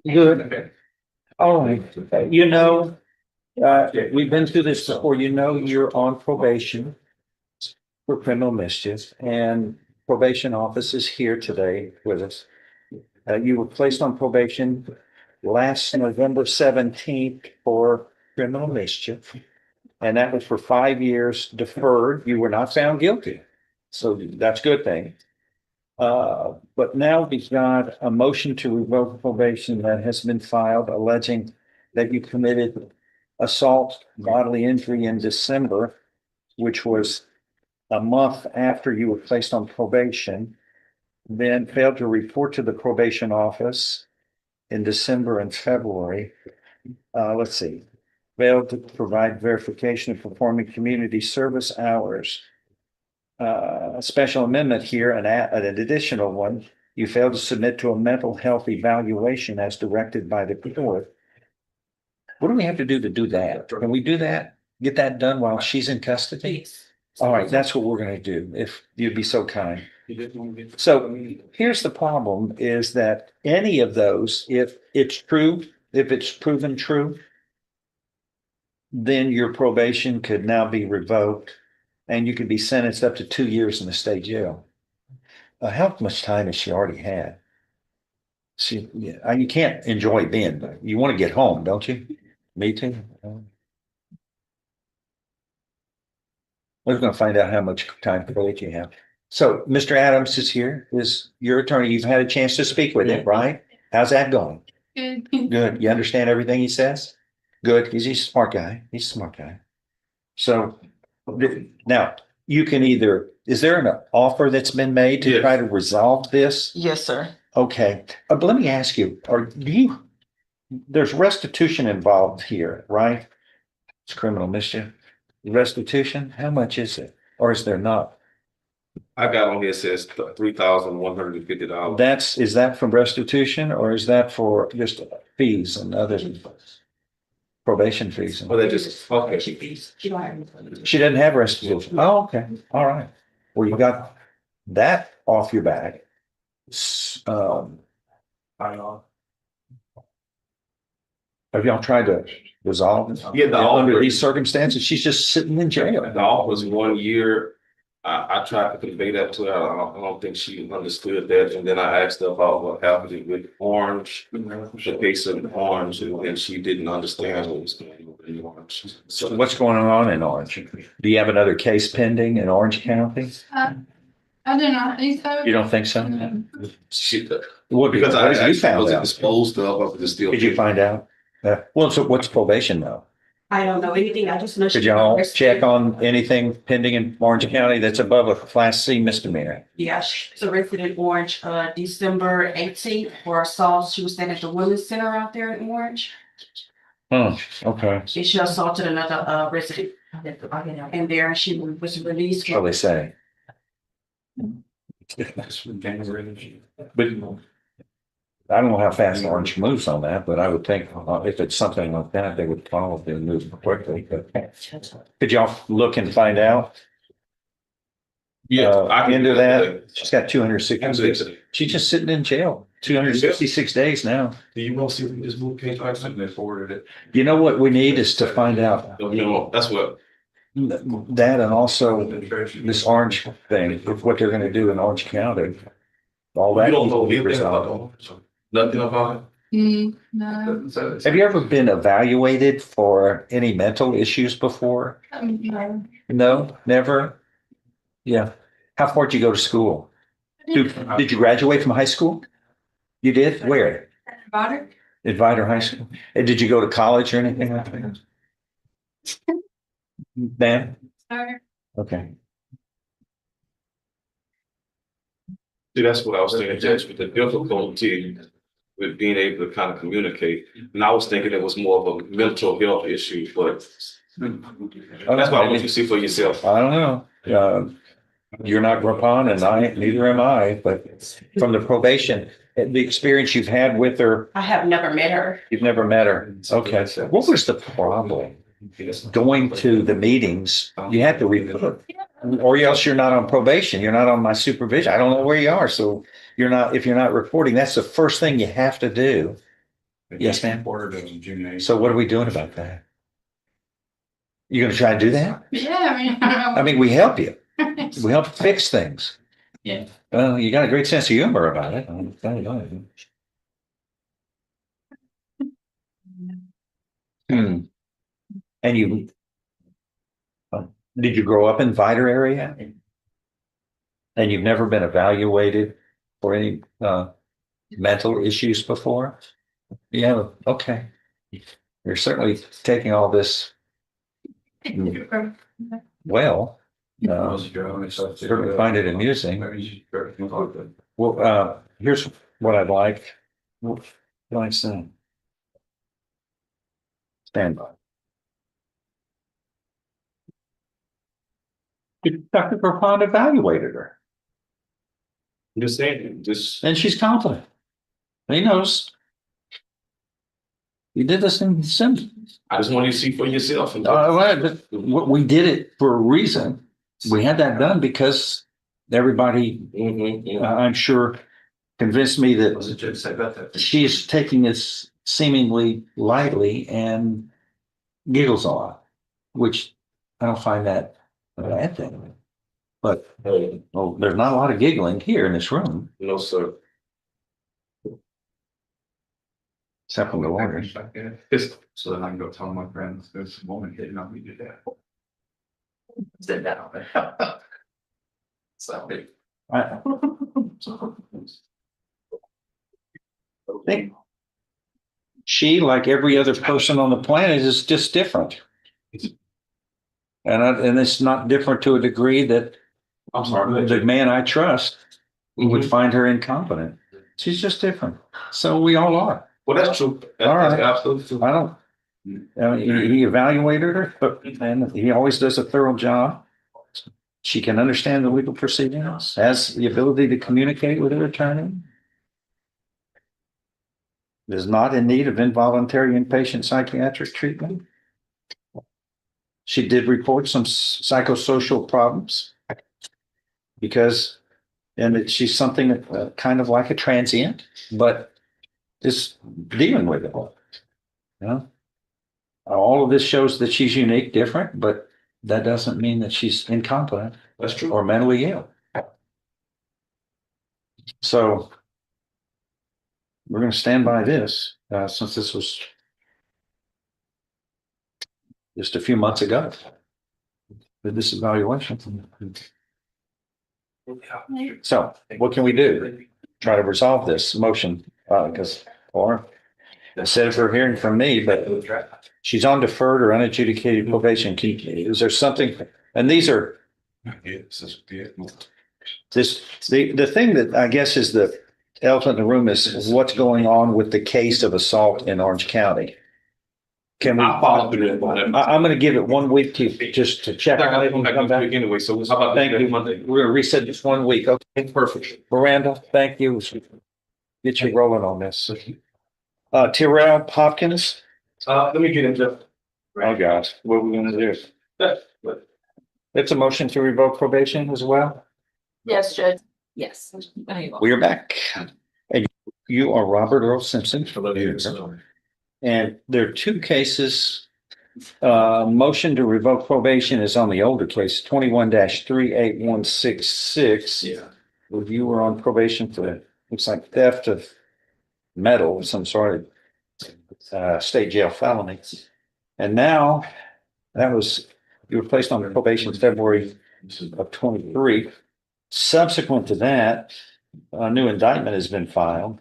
Good. All right. We've been through this before. You know, you're on probation for criminal mischief, and probation office is here today with us. You were placed on probation last November 17th for criminal mischief. And that was for 5 years deferred. You were not found guilty. So that's a good thing. But now we've got a motion to revoke probation that has been filed alleging that you committed assault, bodily injury in December, which was a month after you were placed on probation, then failed to report to the probation office in December and February. Let's see, failed to provide verification of performing community service hours. A special amendment here, an additional one, you failed to submit to a mental health evaluation as directed by the court. What do we have to do that? Can we do that? Get that done while she's in custody? All right, that's what we're gonna do, if you'd be so kind. So here's the problem is that any of those, if it's proven true, then your probation could now be revoked and you could be sentenced up to 2 years in the state jail. How much time has she already had? You can't enjoy being there. You want to get home, don't you? Me too. We're going to find out how much time probate you have. So Mr. Adams is here, is your attorney. You've had a chance to speak with him, right? How's that going? Good. Good. You understand everything he says? Good. He's a smart guy. He's a smart guy. So now you can is there an offer that's been made to try to resolve this? Yes, sir. Okay. But let me ask you, there's restitution involved here, right? It's criminal mischief. Restitution, how much is it? Or is there not? I got on here, it says $3,150. Is that from restitution or is that for just fees and other probation fees? Well, they just, okay. She doesn't have restitution. Oh, okay. All right. Well, you got that off your back. Have y'all tried to resolve it? Yeah, under these circumstances, she's just sitting in jail. The offer was 1 year. I tried to convey that to her. I don't think she understood that. And then I asked her about what happened with Orange, the case of Orange, and she didn't understand what was going on in Orange. So what's going on in Orange? Do you have another case pending in Orange County? I do not think so. You don't think so? She, Well, because I you found wasn't out. disposed of, I was still. Did you find out? Well, so what's probation though? I don't know anything. I just know. Could y'all check on anything pending in Orange County that's above a Class C misdemeanor? Yeah, she's arrested in Orange, December 18th for assault. She was staying at the Women's Center out there in Orange. Oh, okay. And she assaulted another resident in there, and she was released. What do they say? But I don't know how fast Orange moves on that, but I would think if it's something like that, they would follow and move quickly. But could y'all look and find out? Yeah, I can Into do that. She's got 266. She's just sitting in jail. 266 days now. Do you want to see if this book came back and they forwarded it? You know what we need is to find out No, that's what. that and also this Orange thing, if what they're gonna do in Orange County. All that. You don't know needs to be anything about resolved. it. Nothing about No. it. Have you ever been evaluated for any mental issues before? No. No, never? Yeah. How far did you go to school? Did you graduate from high school? You did? Where? Butter? At Vider High School? And did you go to college or anything like that? Ma'am? Sorry. Okay. See, that's what I was thinking, Judge, with the difficulty with being able to kind of communicate. And I was thinking it was more of a mental health issue, but that's why I want you to see for yourself. I don't know. You're not Groupon and neither am I, but from the probation, the experience you've had with her, I have never met her. you've never met her. Okay. What was the problem? Going to the meetings, you have to report, or else you're not on probation. You're not on my supervision. I don't know where you are. So if you're not reporting, that's the first thing you have to do Yes, ma'am. Ordered in June 8th. So what are we doing about that? You gonna try to do that? Yeah, I mean, we help you. We help fix things. Yeah. Well, you got a great sense of humor about it. I'll tell you what. Hmm. And did you grow up in Vider area? And you've never been evaluated for any mental issues before? Yeah, okay. You're certainly taking all this well. Certainly find it amusing. Well, here's what I'd like. What do I say? Stand by. Dr. Perpond evaluated her, Just saying, just, and she's confident. He knows. You did this in December. I just want you to see for yourself. Well, but we did it for a reason. We had that done because everybody, I'm sure, convinced me that she's taking this seemingly lightly and giggles a lot, which I don't find that a bad thing. But well, there's not a lot of giggling here in this room, No, sir. except from the lawyers. So then I can go tell my friends there's a woman hitting on me today. Sit down. So big. I think she, like every other person on the planet, is just different. And it's not different to a degree that I'm sorry. the man I trust would find her incompetent. She's just different. So we all are. Well, that's true. All right. That's absolutely true. I don't, he evaluated her, and he always does a thorough job. She can understand the legal proceedings, has the ability to communicate with her attorney. Is not in need of involuntary inpatient psychiatric treatment. She did report some psychosocial problems because, and that she's something kind of like a transient, but is dealing with it. You know, all of this shows that she's unique, different, but that doesn't mean that she's incompetent That's true. or mentally ill. So we're going to stand by this since this was just a few months ago. This evaluation. So what can we do? Try to resolve this motion or instead of her hearing from me, but she's on deferred or unadjudicated probation. Is there something? And these are the thing that I guess is the elephant in the room is what's going on with the case of assault in Orange County. Can we? I'll follow through that. I'm going to give it 1 week just to check. I gotta come back anyway, so how about Thank you. Monday? We're going to reset this 1 week. Okay, Perfect. Miranda, thank you. Get you rolling on this. Terrell Hopkins. Let me get into. Oh gosh, what are we going to do? It's a motion to revoke probation as well. Yes, Judge. Yes. We are back. And you are Robert Earl Simpson. And there are two cases. Motion to revoke probation is on the older case, 21-38166. Yeah. You were on probation for, looks like theft of metal, some sort of state jail felony. And now you were placed on probation in February of 23. Subsequent to that, a new indictment has been filed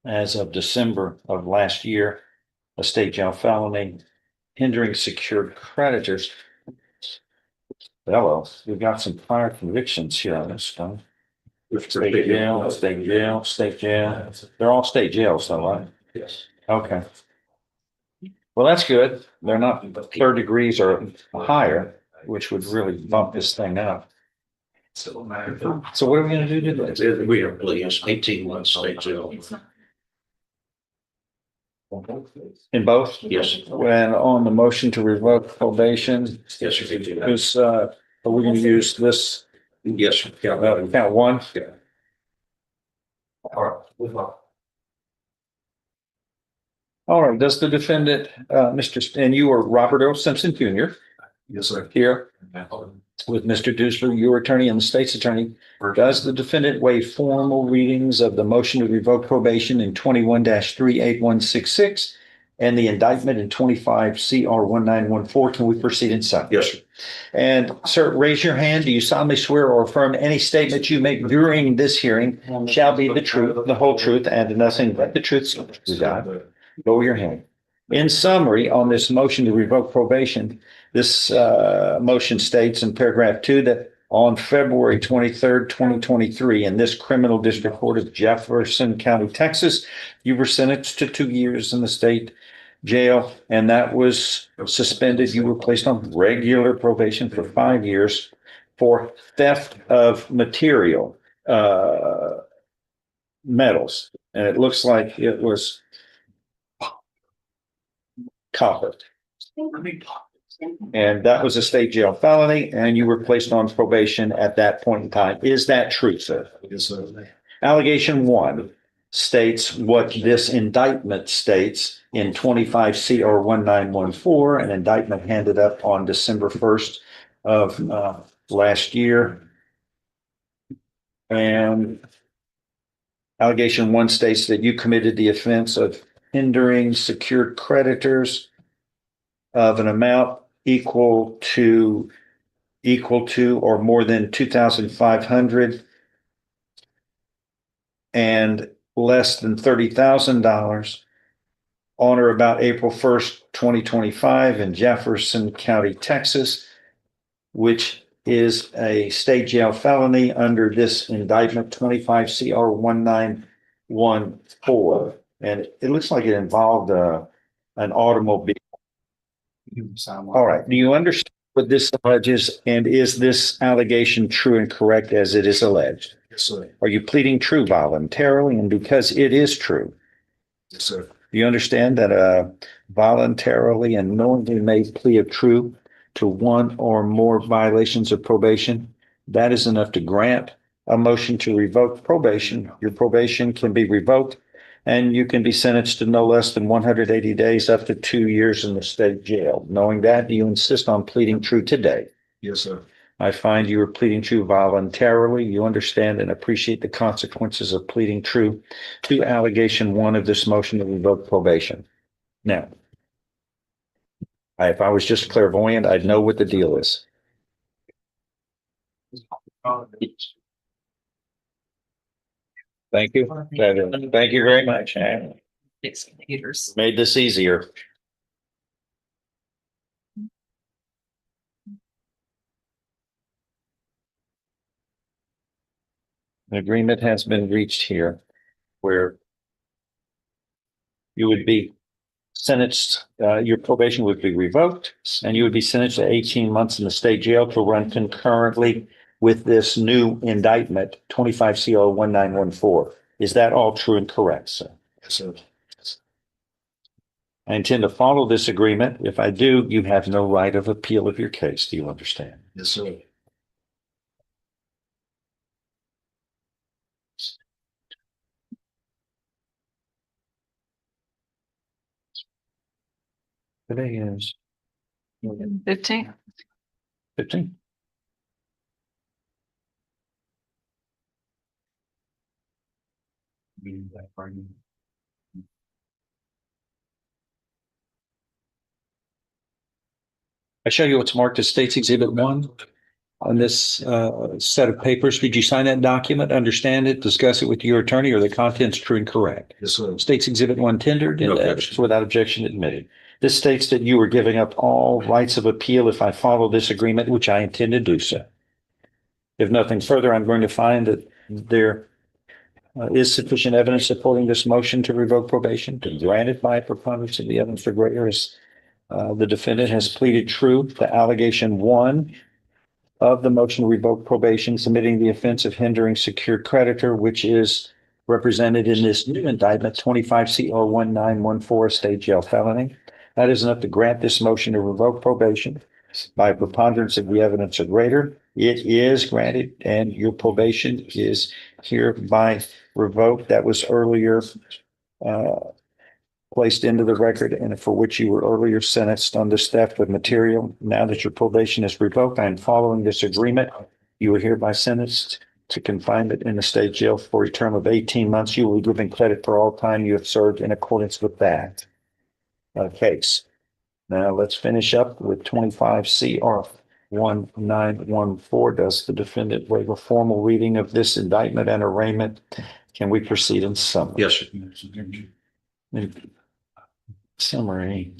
as of December of last year, a state jail felony hindering secured creditors. Hello, we've got some prior convictions here on this stuff. State jail, state jail, state jail. They're all state jails though, right? Yes. Okay. Well, that's good. They're not third degrees or higher, which would really bump this thing up. So what are we gonna do today? We are pleased, 18 months state jail. In both? Yes. When on the motion to revoke probation, Yes, sir. is, are we gonna use this, Yes. count one? All right, does the defendant, and you are Robert Earl Simpson Jr. Yes, sir. here with Mr. Dusler, your attorney and the state's attorney. Does the defendant waive formal readings of the motion to revoke probation in 21-38166 and the indictment in 25 CR 1914? Can we proceed in silence? Yes, sir. And sir, raise your hand. Do you solemnly swear or affirm any statement you make during this hearing shall be the truth, the whole truth, and nothing but the truth? So help you God. Lower your hand. In summary, on this motion to revoke probation, this motion states in paragraph 2 that on February 23rd, 2023, in this criminal district court of Jefferson County, Texas, you were sentenced to 2 years in the state jail, and that was suspended. You were placed on regular probation for 5 years for theft of material, metals. And it looks like it was copper. And that was a state jail felony, and you were placed on probation at that point in time. Is that true, sir? Yes, sir. Allegation 1 states what this indictment states in 25 CR 1914, an indictment handed up on December 1st of last year. And allegation 1 states that you committed the offense of hindering secured creditors of an amount equal to or more than 2,500 and less than $30,000 on or about April 1st, 2025 in Jefferson County, Texas, which is a state jail felony under this indictment 25 CR 1914. And it looks like it involved an automobile. All right. Do you understand what this alleges? And is this allegation true and correct as it is alleged? Yes, sir. Are you pleading true voluntarily and because it is true? Yes, sir. Do you understand that a voluntarily and knowingly made plea of true to one or more violations of probation, that is enough to grant a motion to revoke probation? Your probation can be revoked and you can be sentenced to no less than 180 days up to 2 years in the state jail. Knowing that, do you insist on pleading true today? Yes, sir. I find you are pleading true voluntarily. You understand and appreciate the consequences of pleading true to allegation 1 of this motion to revoke probation. Now, if I was just clairvoyant, I'd know what the deal is. Thank you. Thank you very much. Computers. Made this easier. An agreement has been reached here where you would be sentenced, your probation would be revoked, and you would be sentenced to 18 months in the state jail to run concurrently with this new indictment, 25 CR 1914. Is that all true and correct, sir? Yes, sir. I intend to follow this agreement. If I do, you have no right of appeal of your case. Do you understand? Yes, sir. Today is 15. 15. I show you what's marked as State's Exhibit 1 on this set of papers. Did you sign that document, understand it, discuss it with your attorney, or the contents true and correct? Yes, sir. State's Exhibit 1 tendered and No objection. without objection admitted. This states that you are giving up all rights of appeal if I follow this agreement, which I intend to do so. If nothing further, I'm going to find that there is sufficient evidence supporting this motion to revoke probation to grant it by a preponderance of the evidence or greater as the defendant has pleaded true to allegation 1 of the motion to revoke probation, submitting the offense of hindering secured creditor, which is represented in this new indictment, 25 CR 1914, state jail felony. That is enough to grant this motion to revoke probation by preponderance of the evidence or greater. It is granted, and your probation is hereby revoked. That was earlier placed into the record and for which you were earlier sentenced on this theft of material. Now that your probation is revoked, I am following this agreement. You are hereby sentenced to confinement in the state jail for a term of 18 months. You will be given credit for all time you have served in accordance with that case. Now let's finish up with 25 CR 1914. Does the defendant waive a formal reading of this indictment and arraignment? Can we proceed in summary? Yes, sir. Summary.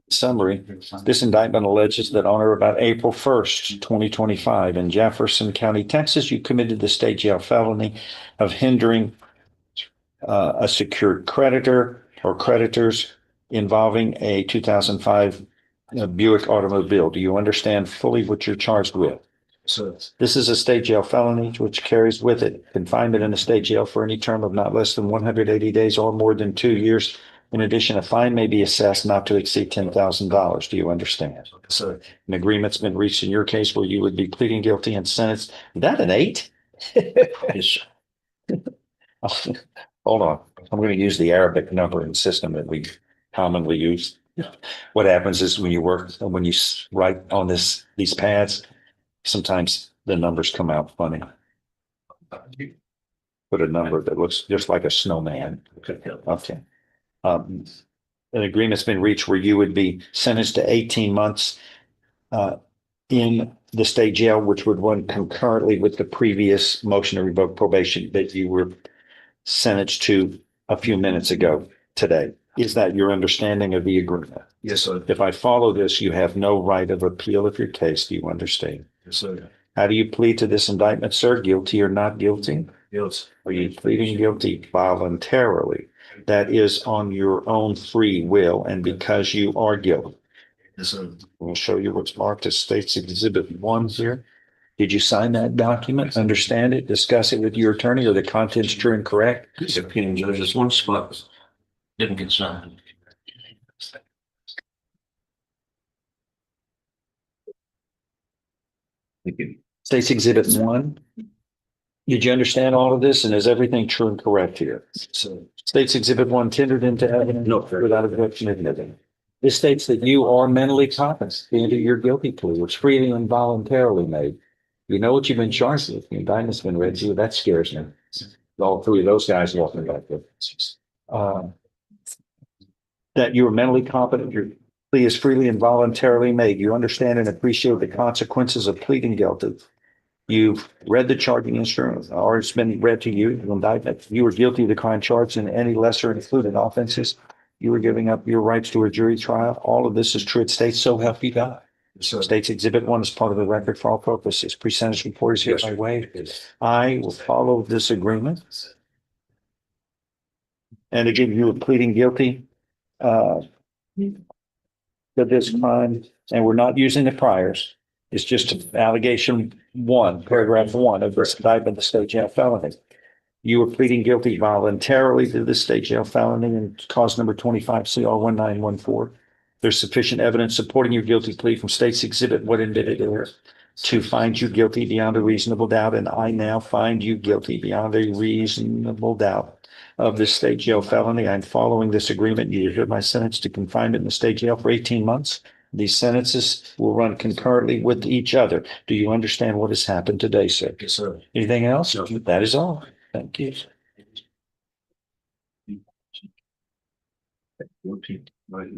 Summary. This indictment alleges that on or about April 1st, 2025, in Jefferson County, Texas, you committed the state jail felony of hindering a secured creditor or creditors involving a 2005 Buick automobile. Do you understand fully what you're charged with? So, This is a state jail felony which carries with it confinement in a state jail for any term of not less than 180 days or more than 2 years. In addition, a fine may be assessed not to exceed $10,000. Do you understand? so, An agreement's been reached in your case where you would be pleading guilty and sentenced. Is that an 8? yes, sir. Hold on. I'm going to use the Arabic numbering system that we commonly use. What happens is when you write on these pads, sometimes the numbers come out funny. Put a number that looks just like a snowman. Okay. An agreement's been reached where you would be sentenced to 18 months in the state jail, which would run concurrently with the previous motion to revoke probation that you were sentenced to a few minutes ago today. Is that your understanding of the agreement? Yes, sir. If I follow this, you have no right of appeal of your case. Do you understand? Yes, sir. How do you plead to this indictment, sir? Guilty or not guilty? Yes. Are you pleading guilty voluntarily? That is on your own free will and because you are guilty. Yes, sir. We'll show you what's marked as State's Exhibit 1 here. Did you sign that document, understand it, discuss it with your attorney, or the contents true and correct? This opinion judge, this one spot didn't get signed. Thank you. State's Exhibit 1. Did you understand all of this, and is everything true and correct here? So, State's Exhibit 1 tendered into evidence No. without objection admitted. This states that you are mentally competent to enter your guilty plea, which freely and voluntarily made. You know what you've been charged with. The indictment's been read to you. That scares me. All three of those guys walking back there. That you are mentally competent. Your plea is freely and voluntarily made. You understand and appreciate the consequences of pleading guilty. You've read the charging instrument, or it's been read to you, the indictment. You were guilty of the crime charged in any lesser included offenses. You were giving up your rights to a jury trial. All of this is true. It states so help you God. yes, sir. State's Exhibit 1 is part of the record for all purposes. Pre-sentence report is hereby waived. Yes. I will follow this agreement. And again, you are pleading guilty to this crime, and we're not using the priors. It's just allegation 1, paragraph 1 of this indictment, the state jail felony. You were pleading guilty voluntarily to the state jail felony and cause number 25 CR 1914. There's sufficient evidence supporting your guilty plea from State's Exhibit what admitted there to find you guilty beyond a reasonable doubt. And I now find you guilty beyond a reasonable doubt of this state jail felony. I'm following this agreement. You hear my sentence to confinement in the state jail for 18 months. These sentences will run concurrently with each other. Do you understand what has happened today, sir? Yes, sir. Anything else? No. That is all. Thank you. Guilty. Right.